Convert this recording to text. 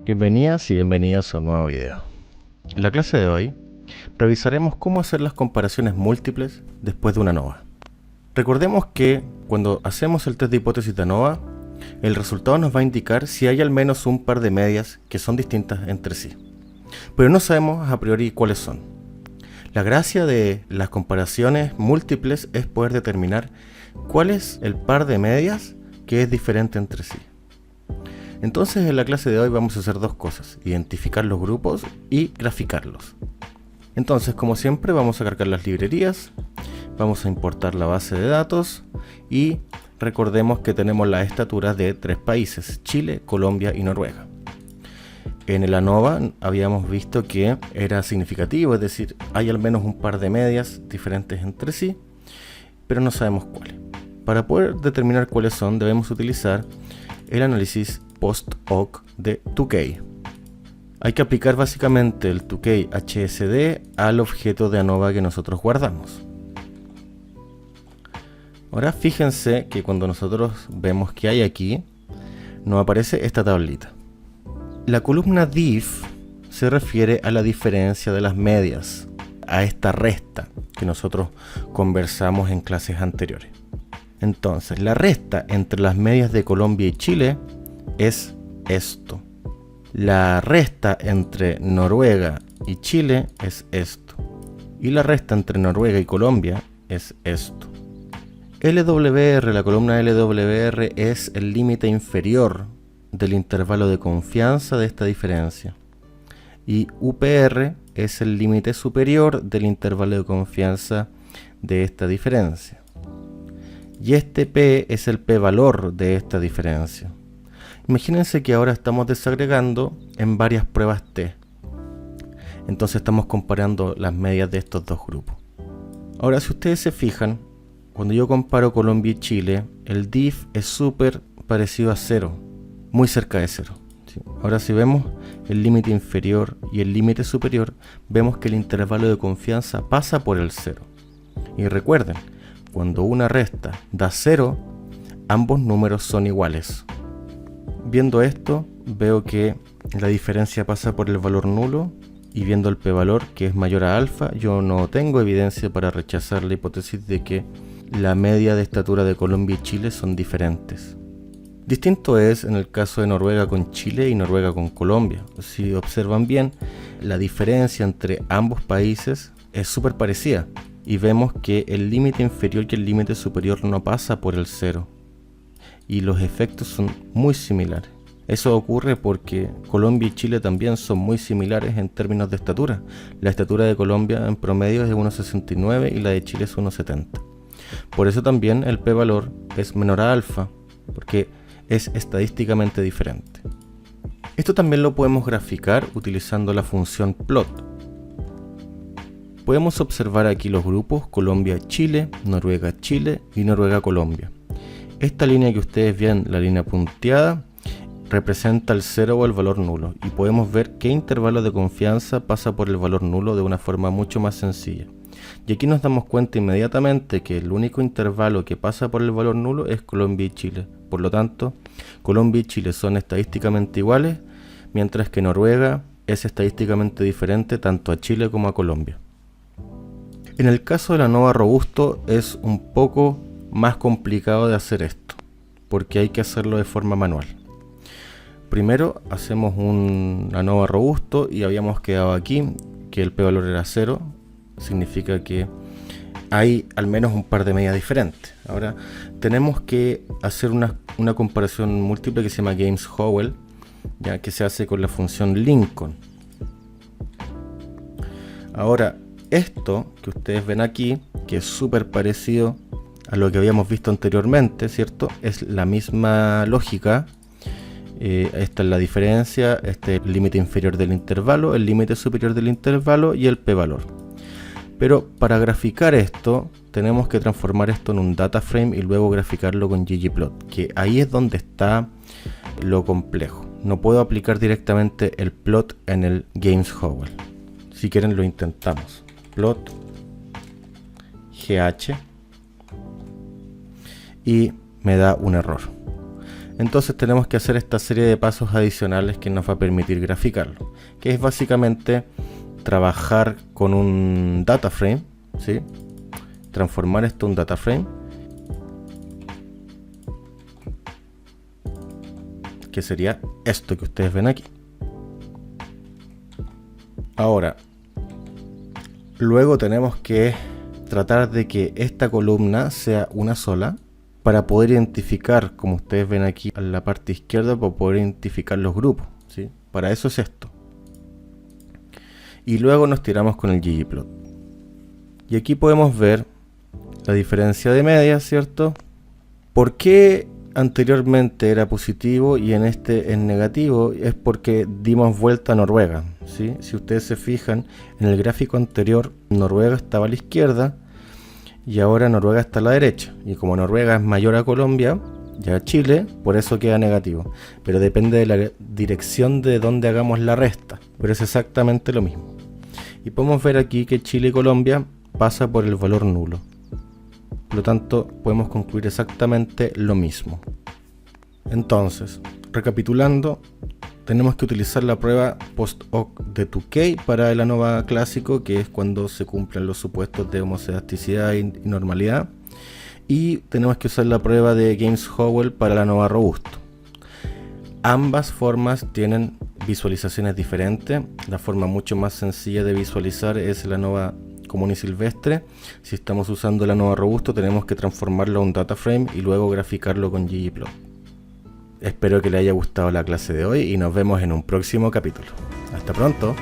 Bienvenidas y bienvenidos a un nuevo video. En la clase de hoy revisaremos cómo hacer las comparaciones múltiples después de una ANOVA. Recordemos que cuando hacemos el test de hipótesis de ANOVA, el resultado nos va a indicar si hay al menos un par de medias que son distintas entre sí, pero no sabemos a priori cuáles son. La gracia de las comparaciones múltiples es poder determinar cuál es el par de medias que es diferente entre sí. Entonces en la clase de hoy vamos a hacer dos cosas: identificar los grupos y graficarlos. Entonces, como siempre, vamos a cargar las librerías, vamos a importar la base de datos y recordemos que tenemos las estaturas de 3 países: Chile, Colombia y Noruega. En el ANOVA habíamos visto que era significativo, es decir, hay al menos un par de medias diferentes entre sí, pero no sabemos cuáles. Para poder determinar cuáles son, debemos utilizar el análisis post-hoc de 2K. Hay que aplicar básicamente el 2K HSD al objeto de ANOVA que nosotros guardamos. Ahora fíjense que cuando nosotros vemos que hay aquí, nos aparece esta tablita. La columna diff se refiere a la diferencia de las medias, a esta resta que nosotros conversamos en clases anteriores. Entonces, la resta entre las medias de Colombia y Chile es esto. La resta entre Noruega y Chile es esto. Y la resta entre Noruega y Colombia es esto. LWR, la columna LWR es el límite inferior del intervalo de confianza de esta diferencia. Y UPR es el límite superior del intervalo de confianza de esta diferencia. Y este P es el p-valor de esta diferencia. Imagínense que ahora estamos desagregando en varias pruebas T. Entonces estamos comparando las medias de estos dos grupos. Ahora, si ustedes se fijan, cuando yo comparo Colombia y Chile, el diff es súper parecido a 0, muy cerca de 0. ¿Sí? Ahora, si vemos el límite inferior y el límite superior, vemos que el intervalo de confianza pasa por el 0. Y recuerden, cuando una resta da 0, ambos números son iguales. Viendo esto, veo que la diferencia pasa por el valor nulo, y viendo el p-valor, que es mayor a alfa, yo no tengo evidencia para rechazar la hipótesis de que la media de estatura de Colombia y Chile son diferentes. Distinto es en el caso de Noruega con Chile y Noruega con Colombia. Si observan bien, la diferencia entre ambos países es súper parecida. Y vemos que el límite inferior y el límite superior no pasa por el 0. Y los efectos son muy similares. Eso ocurre porque Colombia y Chile también son muy similares en términos de estatura. La estatura de Colombia en promedio es de 1,69 y la de Chile es 1,70. Por eso también el p-valor es menor a alfa, porque es estadísticamente diferente. Esto también lo podemos graficar utilizando la función plot. Podemos observar aquí los grupos Colombia-Chile, Noruega-Chile y Noruega-Colombia. Esta línea que ustedes ven, la línea punteada, representa el 0 o el valor nulo, y podemos ver qué intervalo de confianza pasa por el valor nulo de una forma mucho más sencilla. Y aquí nos damos cuenta inmediatamente que el único intervalo que pasa por el valor nulo es Colombia y Chile. Por lo tanto, Colombia y Chile son estadísticamente iguales, mientras que Noruega es estadísticamente diferente tanto a Chile como a Colombia. En el caso de la ANOVA robusto es un poco más complicado de hacer esto, porque hay que hacerlo de forma manual. Primero hacemos un ANOVA robusto y habíamos quedado aquí que el p-valor era 0, significa que hay al menos un par de medias diferentes. Ahora tenemos que hacer una comparación múltiple que se llama James-Howell, ya que se hace con la función Lincoln. Ahora, esto que ustedes ven aquí, que es súper parecido a lo que habíamos visto anteriormente, ¿cierto? Es la misma lógica. Esta es la diferencia, este es el límite inferior del intervalo, el límite superior del intervalo y el p-valor. Pero para graficar esto, tenemos que transformar esto en un data frame y luego graficarlo con ggplot, que ahí es donde está lo complejo. No puedo aplicar directamente el plot en el James-Howell. Si quieren lo intentamos. Plot gh y me da un error. Entonces tenemos que hacer esta serie de pasos adicionales que nos va a permitir graficarlo, que es básicamente trabajar con un data frame, ¿sí? Transformar esto en un data frame, que sería esto que ustedes ven aquí. Ahora, luego tenemos que tratar de que esta columna sea una sola para poder identificar, como ustedes ven aquí en la parte izquierda, para poder identificar los grupos, ¿sí? Para eso es esto. Y luego nos tiramos con el ggplot. Y aquí podemos ver la diferencia de medias, ¿cierto? ¿Por qué anteriormente era positivo y en este es negativo? Es porque dimos vuelta a Noruega, ¿sí? Si ustedes se fijan, en el gráfico anterior Noruega estaba a la izquierda y ahora Noruega está a la derecha. Y como Noruega es mayor a Colombia, ya Chile, por eso queda negativo. Pero depende de la dirección de donde hagamos la resta. Pero es exactamente lo mismo. Y podemos ver aquí que Chile y Colombia pasa por el valor nulo. Por lo tanto, podemos concluir exactamente lo mismo. Entonces, recapitulando, tenemos que utilizar la prueba post-hoc de Tukey para el ANOVA clásico, que es cuando se cumplen los supuestos de homoscedasticidad y normalidad. Y tenemos que usar la prueba de James-Howell para el ANOVA robusto. Ambas formas tienen visualizaciones diferentes. La forma mucho más sencilla de visualizar es el ANOVA común y silvestre. Si estamos usando el ANOVA robusto, tenemos que transformarlo a un data frame y luego graficarlo con ggplot. Espero que les haya gustado la clase de hoy y nos vemos en un próximo capítulo. Hasta pronto.